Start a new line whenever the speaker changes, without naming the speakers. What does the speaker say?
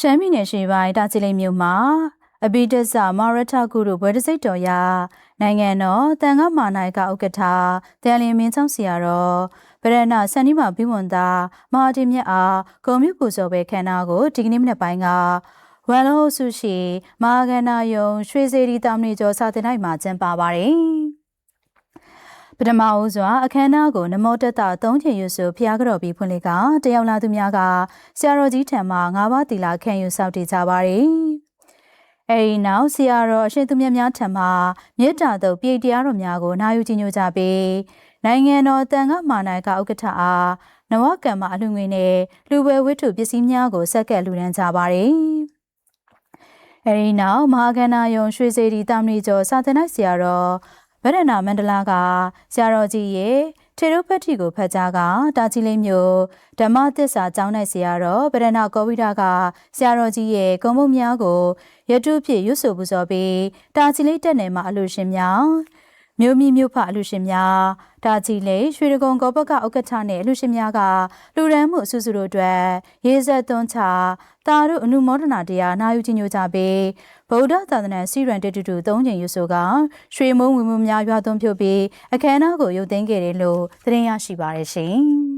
ရှမ်းပြည်နယ်ရှိပိုင်းတာချီလိတ်မြို့မှာအဘိဓဆမာရထကုတို့ဘွဲတစိတ်တော်ရနိုင်ငံတော်တန်ခါမာနိုင်ကဥက္ကဋ္ဌတန်လျင်မင်းချောင်းဆရာတော်ဗရဏစန္ဒီမာဘိဝန္တာမဟာတိမြတ်အားဂုံမြုပ်ပူဇော်ပွဲခမ်းနားကိုဒီကနေ့မနက်ပိုင်းကဝမ်လုံးစုရှိမဟာကန္နာယုံရွှေစေရီတာမဏိကျော်စာတင်တိုင်းမှာကျင်းပပါတယ်ပထမဦးစွာအခမ်းအနားကိုနမောတတ3ချိန်ရွစုဖျားကြော်ပြီးဖွင့်လှစ်ကတယောက်လာသူများကဆရာတော်ကြီးထံမှ9ပါးသီလခံယူစောင့်တည်ကြပါတယ်။အဲဒီနောက်ဆရာတော်အရှင်သူမြတ်များထံမှမေတ္တာတုပ်ပြည့်တရားတော်များကိုနာယူကြည်ညိုကြပြီးနိုင်ငံတော်တန်ခါမာနိုင်ကဥက္ကဋ္ဌအားနဝကမ္မအလှငွေနဲ့လူပွဲဝတ္ထုပစ္စည်းများကိုဆက်ကပ်လှူဒန်းကြပါတယ်။အဲဒီနောက်မဟာကန္နာယုံရွှေစေတီတာမဏိကျော်စာသင်တိုင်းဆရာတော်ဗရဏမန္တလာကဆရာတော်ကြီးရဲ့ထေရုပတ္တိကိုဖတ်ကြားကတာချီလိတ်မြို့ဓမ္မသစ္စာကျောင်း၌ဆရာတော်ဗရဏကောဝိဒကဆရာတော်ကြီးရဲ့ဂုဏ်ပုဒ်များကိုရတုဖြစ်ရွတ်ဆိုပူဇော်ပြီးတာချီလိတ်တက်နယ်မှာအလှရှင်များမြို့မိမြို့ဖအလှရှင်များတာချီလိတ်ရွှေရကုံကောပကဥက္ကဋ္ဌနဲ့အလှရှင်များကလူရန်မှုအစုစုတို့အတွက်ရေဆက်သွန်းချတာတို့အနုမောဒနာတရားနာယူကြည်ညိုကြပြီးဗုဒ္ဓသာသနာစီရန်တတူ3ချိန်ရွတ်ဆိုကရွှေမုံဝင်မှုများရွာသွန်းဖြုတ်ပြီးအခမ်းအနားကိုရုပ်သိမ်းခဲ့တယ်လို့သတင်းရရှိပါရရှင်